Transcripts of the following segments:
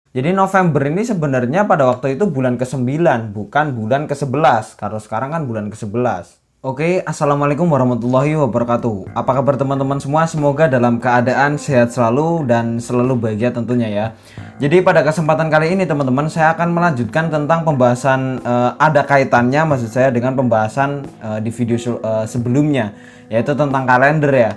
Jadi November ini sebenarnya pada waktu itu bulan ke-9, bukan bulan ke-11. Kalau sekarang kan bulan ke-11. Oke, assalamualaikum warahmatullahi wabarakatuh. Apa kabar teman-teman semua? Semoga dalam keadaan sehat selalu dan selalu bahagia tentunya ya. Jadi pada kesempatan kali ini teman-teman, saya akan melanjutkan tentang pembahasan ada kaitannya maksud saya dengan pembahasan di video sebelumnya, yaitu tentang kalender ya.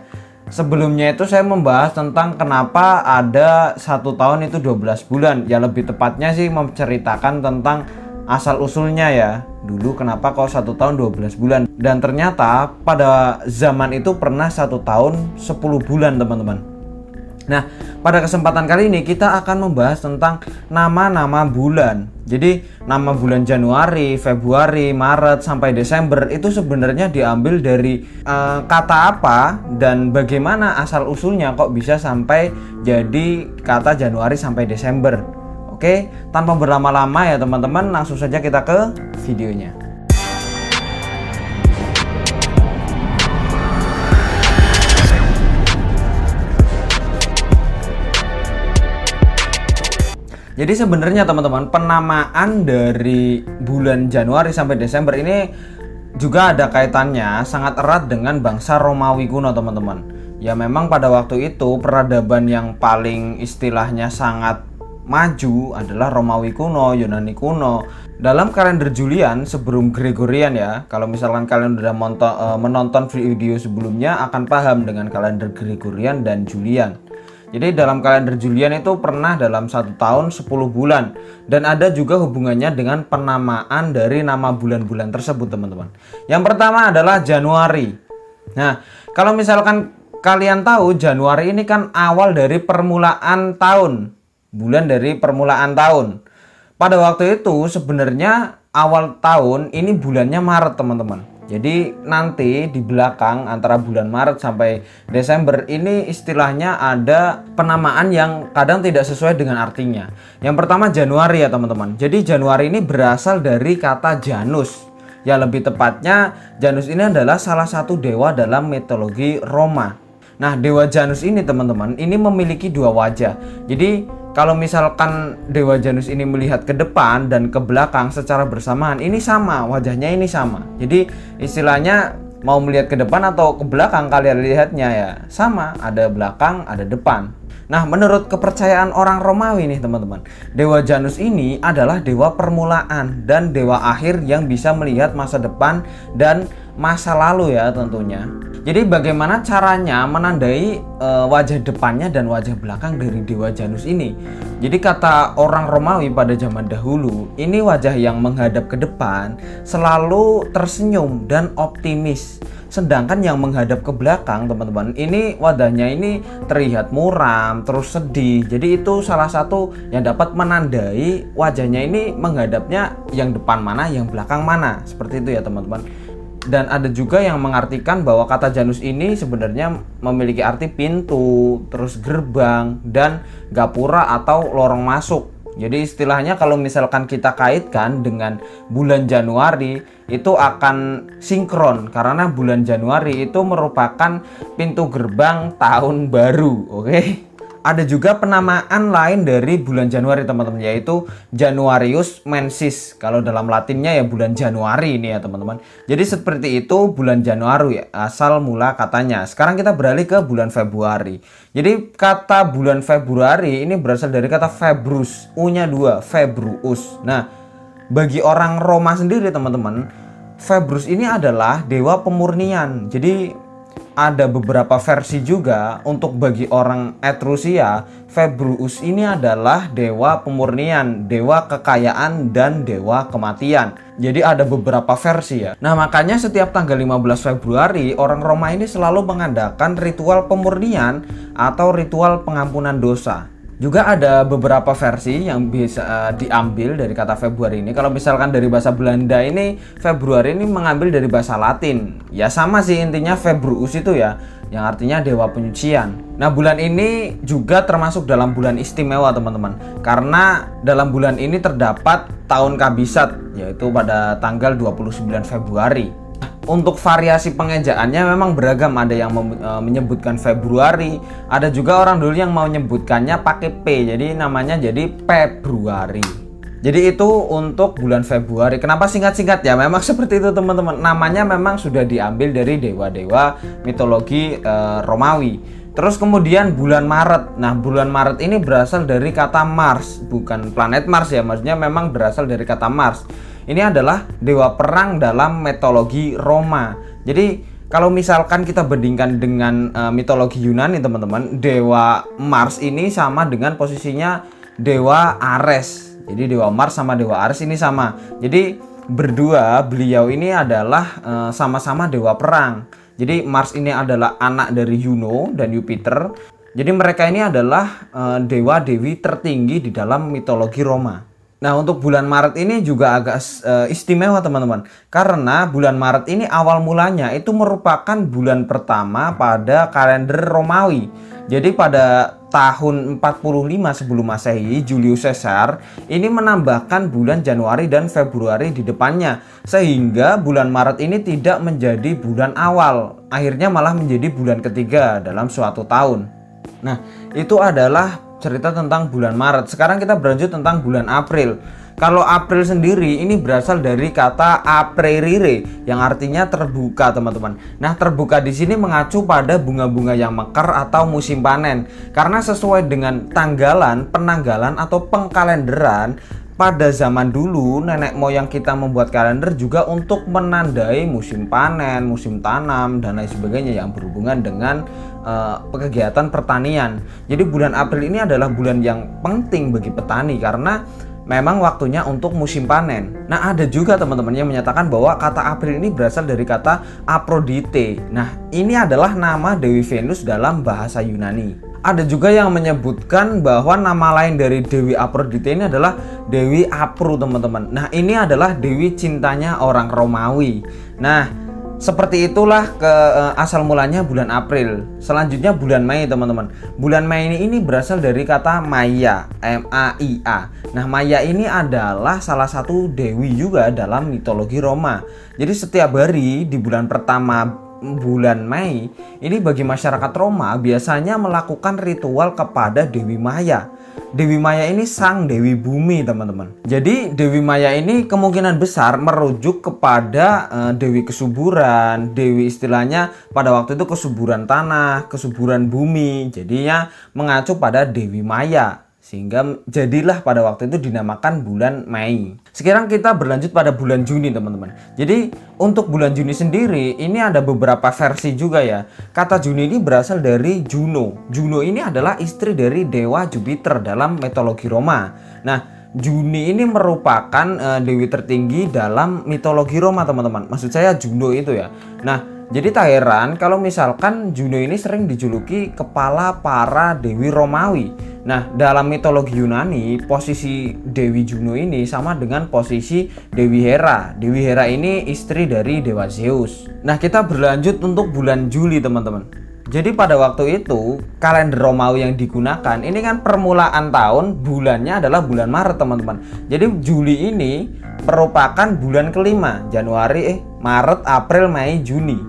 Sebelumnya itu saya membahas tentang kenapa ada 1 tahun itu 12 bulan. Ya lebih tepatnya sih menceritakan tentang asal usulnya ya. Dulu kenapa kok 1 tahun 12 bulan. Dan ternyata pada zaman itu pernah 1 tahun 10 bulan teman-teman. Nah, pada kesempatan kali ini kita akan membahas tentang nama-nama bulan. Jadi, nama bulan Januari, Februari, Maret, sampai Desember itu sebenarnya diambil dari kata apa dan bagaimana asal-usulnya kok bisa sampai jadi kata Januari sampai Desember. Oke, tanpa berlama-lama ya teman-teman, langsung saja kita ke videonya. Jadi sebenarnya teman-teman, penamaan dari bulan Januari sampai Desember ini juga ada kaitannya sangat erat dengan bangsa Romawi kuno teman-teman. Ya memang pada waktu itu peradaban yang paling istilahnya sangat maju adalah Romawi kuno, Yunani kuno. Dalam kalender Julian sebelum Gregorian ya, kalau misalkan kalian sudah menonton video sebelumnya akan paham dengan kalender Gregorian dan Julian. Jadi dalam kalender Julian itu pernah dalam 1 tahun 10 bulan. Dan ada juga hubungannya dengan penamaan dari nama bulan-bulan tersebut teman-teman. Yang pertama adalah Januari. Nah, kalau misalkan kalian tahu Januari ini kan awal dari permulaan tahun. Bulan dari permulaan tahun. Pada waktu itu sebenarnya awal tahun ini bulannya Maret teman-teman. Jadi nanti di belakang antara bulan Maret sampai Desember ini istilahnya ada penamaan yang kadang tidak sesuai dengan artinya. Yang pertama Januari ya teman-teman. Jadi Januari ini berasal dari kata Janus. Ya lebih tepatnya Janus ini adalah salah satu dewa dalam mitologi Roma. Nah dewa Janus ini teman-teman ini memiliki 2 wajah. Jadi kalau misalkan dewa Janus ini melihat ke depan dan ke belakang secara bersamaan, ini sama, wajahnya ini sama. Jadi istilahnya mau melihat ke depan atau ke belakang kalian lihatnya ya sama, ada belakang, ada depan. Nah menurut kepercayaan orang Romawi nih teman-teman, dewa Janus ini adalah dewa permulaan dan dewa akhir yang bisa melihat masa depan dan masa lalu ya tentunya. Jadi bagaimana caranya menandai wajah depannya dan wajah belakang dari dewa Janus ini? Jadi kata orang Romawi pada zaman dahulu, ini wajah yang menghadap ke depan selalu tersenyum dan optimis. Sedangkan yang menghadap ke belakang teman-teman, ini wajahnya ini terlihat muram, terus sedih. Jadi itu salah satu yang dapat menandai wajahnya ini menghadapnya yang depan mana, yang belakang mana. Seperti itu ya teman-teman. Dan ada juga yang mengartikan bahwa kata Janus ini sebenarnya memiliki arti pintu, terus gerbang, dan gapura atau lorong masuk. Jadi istilahnya kalau misalkan kita kaitkan dengan bulan Januari itu akan sinkron karena bulan Januari itu merupakan pintu gerbang tahun baru, oke? Ada juga penamaan lain dari bulan Januari teman-teman, yaitu Januarius mensis. Kalau dalam Latinnya ya bulan Januari ini ya teman-teman. Jadi seperti itu bulan Januari asal mula katanya. Sekarang kita beralih ke bulan Februari. Jadi kata bulan Februari ini berasal dari kata Februs, U-nya 2, Februus. Nah, bagi orang Roma sendiri teman-teman, Februs ini adalah dewa pemurnian. Jadi ada beberapa versi juga untuk bagi orang Etrusia, Februus ini adalah dewa pemurnian, dewa kekayaan, dan dewa kematian. Jadi ada beberapa versi ya. Nah makanya setiap tanggal 15 Februari orang Roma ini selalu mengadakan ritual pemurnian atau ritual pengampunan dosa. Juga ada beberapa versi yang bisa diambil dari kata Februari ini. Kalau misalkan dari bahasa Belanda ini, Februari ini mengambil dari bahasa Latin. Ya sama sih intinya Februus itu ya, yang artinya dewa penyucian. Nah bulan ini juga termasuk dalam bulan istimewa teman-teman. Karena dalam bulan ini terdapat tahun kabisat, yaitu pada tanggal 29 Februari. Untuk variasi pengejaannya memang beragam, ada yang menyebutkan Februari, ada juga orang dulu yang mau menyebutkannya pakai P, jadi namanya jadi Februari. Jadi itu untuk bulan Februari. Kenapa singkat-singkat ya? Memang seperti itu teman-teman. Namanya memang sudah diambil dari dewa-dewa mitologi Romawi. Terus kemudian bulan Maret. Nah, bulan Maret ini berasal dari kata Mars, bukan planet Mars ya. Maksudnya memang berasal dari kata Mars. Ini adalah dewa perang dalam mitologi Roma. Jadi kalau misalkan kita bandingkan dengan mitologi Yunani teman-teman, dewa Mars ini sama dengan posisinya dewa Ares. Jadi dewa Mars sama dewa Ares ini sama. Jadi berdua beliau ini adalah sama-sama dewa perang. Jadi Mars ini adalah anak dari Juno dan Jupiter. Jadi mereka ini adalah dewa-dewi tertinggi di dalam mitologi Roma. Nah, untuk bulan Maret ini juga agak istimewa teman-teman. Karena bulan Maret ini awal mulanya itu merupakan bulan pertama pada kalender Romawi. Jadi pada tahun 45 sebelum Masehi, Julius Caesar ini menambahkan bulan Januari dan Februari di depannya. Sehingga bulan Maret ini tidak menjadi bulan awal. Akhirnya malah menjadi bulan ketiga dalam suatu tahun. Nah, itu adalah cerita tentang bulan Maret. Sekarang kita berlanjut tentang bulan April. Kalau April sendiri ini berasal dari kata aprerire yang artinya terbuka, teman-teman. Nah, terbuka di sini mengacu pada bunga-bunga yang mekar atau musim panen. Karena sesuai dengan tanggalan, penanggalan atau pengkalenderan pada zaman dulu, nenek moyang kita membuat kalender juga untuk menandai musim panen, musim tanam, dan lain sebagainya yang berhubungan dengan kegiatan pertanian. Jadi bulan April ini adalah bulan yang penting bagi petani karena memang waktunya untuk musim panen. Nah, ada juga teman-teman yang menyatakan bahwa kata April ini berasal dari kata Aphrodite. Nah, ini adalah nama Dewi Venus dalam bahasa Yunani. Ada juga yang menyebutkan bahwa nama lain dari Dewi Aphrodite ini adalah Dewi Apru, teman-teman. Nah, ini adalah dewi cintanya orang Romawi. Nah, seperti itulah asal mulanya bulan April. Selanjutnya bulan Mei, teman-teman. Bulan Mei ini berasal dari kata Maia, M-A-I-A. Nah, Maia ini adalah salah satu dewi juga dalam mitologi Roma. Jadi setiap hari di bulan pertama bulan Mei ini bagi masyarakat Roma biasanya melakukan ritual kepada Dewi Maya. Dewi Maya ini sang Dewi Bumi, teman-teman. Jadi Dewi Maya ini kemungkinan besar merujuk kepada Dewi kesuburan, Dewi istilahnya pada waktu itu kesuburan tanah, kesuburan bumi. Jadinya mengacu pada Dewi Maya. Sehingga jadilah pada waktu itu dinamakan bulan Mei. Sekarang kita berlanjut pada bulan Juni, teman-teman. Jadi untuk bulan Juni sendiri ini ada beberapa versi juga ya. Kata Juni ini berasal dari Juno. Juno ini adalah istri dari dewa Jupiter dalam mitologi Roma. Nah, Juni ini merupakan dewi tertinggi dalam mitologi Roma, teman-teman. Maksud saya Juno itu ya. Nah, jadi tak heran kalau misalkan Juno ini sering dijuluki kepala para dewi Romawi. Nah, dalam mitologi Yunani, posisi Dewi Juno ini sama dengan posisi Dewi Hera. Dewi Hera ini istri dari dewa Zeus. Nah, kita berlanjut untuk bulan Juli, teman-teman. Jadi pada waktu itu, kalender Romawi yang digunakan ini kan permulaan tahun, bulannya adalah bulan Maret, teman-teman. Jadi Juli ini merupakan bulan kelima. Maret, April, Mei, Juni.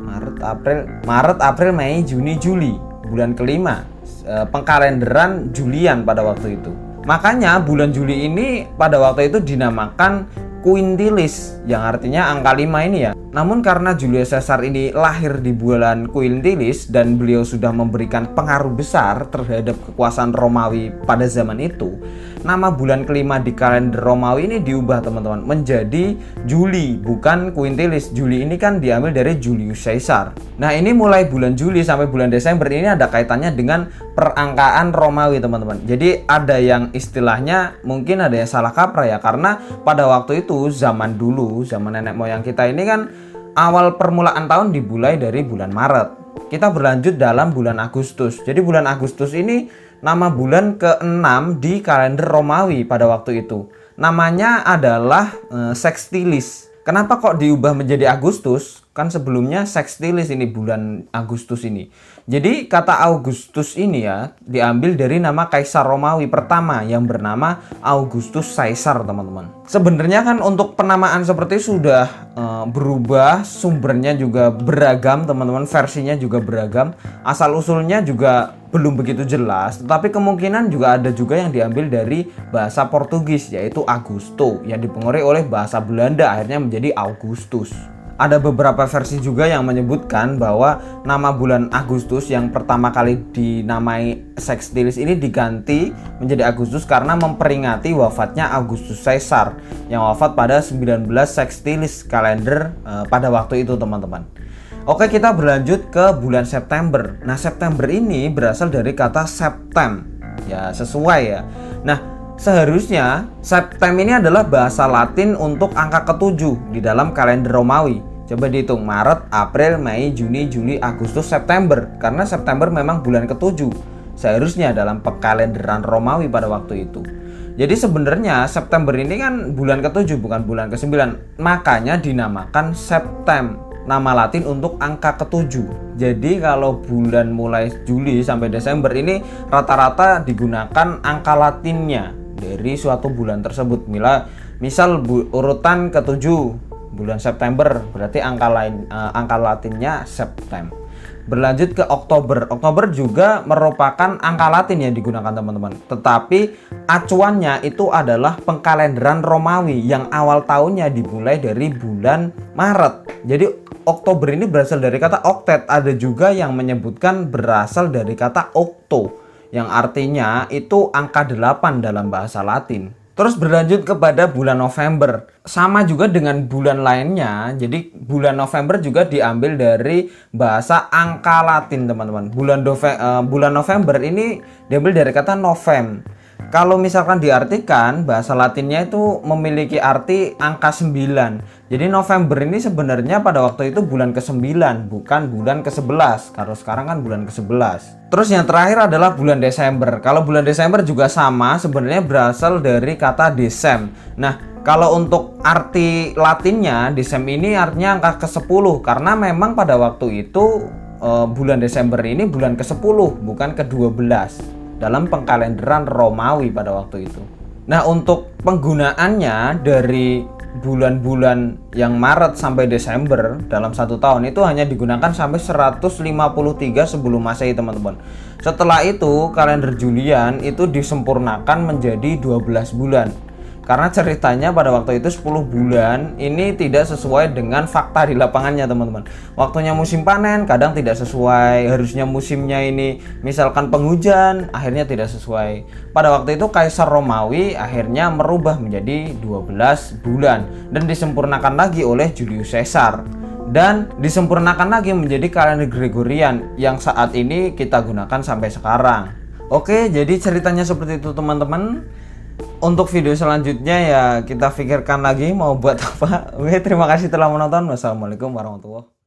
Maret, April, Mei, Juni, Juli. Bulan kelima. Pengkalenderan Julian pada waktu itu. Makanya bulan Juli ini pada waktu itu dinamakan Quintilis, yang artinya angka 5 ini ya. Namun karena Julius Caesar ini lahir di bulan Quintilis dan beliau sudah memberikan pengaruh besar terhadap kekuasaan Romawi pada zaman itu, nama bulan kelima di kalender Romawi ini diubah, teman-teman, menjadi Juli, bukan Quintilis. Juli ini kan diambil dari Julius Caesar. Nah, ini mulai bulan Juli sampai bulan Desember ini ada kaitannya dengan perangkaan Romawi, teman-teman. Jadi ada yang istilahnya mungkin ada yang salah kaprah ya, karena pada waktu itu zaman dulu, zaman nenek moyang kita ini kan awal permulaan tahun dimulai dari bulan Maret. Kita berlanjut dalam bulan Agustus. Jadi bulan Agustus ini nama bulan ke-6 di kalender Romawi pada waktu itu. Namanya adalah Sextilis. Kenapa kok diubah menjadi Agustus? Kan sebelumnya Sextilis ini bulan Agustus ini. Jadi kata Augustus ini ya diambil dari nama Kaisar Romawi pertama yang bernama Augustus Caesar, teman-teman. Sebenarnya kan untuk penamaan seperti sudah berubah, sumbernya juga beragam, teman-teman, versinya juga beragam, asal usulnya juga belum begitu jelas, tetapi kemungkinan juga ada juga yang diambil dari bahasa Portugis yaitu Augusto yang dipengaruhi oleh bahasa Belanda akhirnya menjadi Augustus. Ada beberapa versi juga yang menyebutkan bahwa nama bulan Agustus yang pertama kali dinamai Sextilis ini diganti menjadi Agustus karena memperingati wafatnya Augustus Caesar yang wafat pada 19 Sextilis kalender pada waktu itu, teman-teman. Oke, kita berlanjut ke bulan September. Nah, September ini berasal dari kata septem. Ya, sesuai ya. Nah, seharusnya septem ini adalah bahasa Latin untuk angka ketujuh di dalam kalender Romawi. Coba dihitung, Maret, April, Mei, Juni, Juli, Agustus, September. Karena September memang bulan ketujuh seharusnya dalam pekalenderan Romawi pada waktu itu. Jadi sebenarnya September ini kan bulan ketujuh bukan bulan ke-9. Makanya dinamakan Septem, nama Latin untuk angka ketujuh. Jadi kalau bulan mulai Juli sampai Desember ini rata-rata digunakan angka Latinnya dari suatu bulan tersebut. Misal urutan ketujuh bulan September, berarti angka Latinnya Septem. Berlanjut ke Oktober. Oktober juga merupakan angka Latin yang digunakan, teman-teman. Tetapi acuannya itu adalah pengkalenderan Romawi yang awal tahunnya dimulai dari bulan Maret. Jadi Oktober ini berasal dari kata oktet. Ada juga yang menyebutkan berasal dari kata octo, yang artinya itu angka 8 dalam bahasa Latin. Terus berlanjut kepada bulan November. Sama juga dengan bulan lainnya. Jadi bulan November juga diambil dari bahasa angka Latin, teman-teman. Bulan November ini diambil dari kata novem. Kalau misalkan diartikan, bahasa Latinnya itu memiliki arti angka 9. Jadi November ini sebenarnya pada waktu itu bulan ke-9, bukan bulan ke-11. Kalau sekarang kan bulan ke-11. Terus yang terakhir adalah bulan Desember. Kalau bulan Desember juga sama, sebenarnya berasal dari kata desem. Nah, kalau untuk arti Latinnya, desem ini artinya angka ke-10. Karena memang pada waktu itu bulan Desember ini bulan ke-10, bukan ke-12. Dalam pengkalenderan Romawi pada waktu itu. Nah, untuk penggunaannya dari bulan-bulan yang Maret sampai Desember dalam satu tahun itu hanya digunakan sampai 153 sebelum Masehi, teman-teman. Setelah itu kalender Julian itu disempurnakan menjadi 12 bulan. Karena ceritanya pada waktu itu 10 bulan ini tidak sesuai dengan fakta di lapangannya, teman-teman. Waktunya musim panen kadang tidak sesuai, harusnya musimnya ini misalkan penghujan, akhirnya tidak sesuai. Pada waktu itu Kaisar Romawi akhirnya merubah menjadi 12 bulan dan disempurnakan lagi oleh Julius Caesar. Dan disempurnakan lagi menjadi kalender Gregorian yang saat ini kita gunakan sampai sekarang. Oke, jadi ceritanya seperti itu, teman-teman. Untuk video selanjutnya ya kita pikirkan lagi mau buat apa. Oke, terima kasih telah menonton. Wassalamualaikum warahmatullahi wabarakatuh.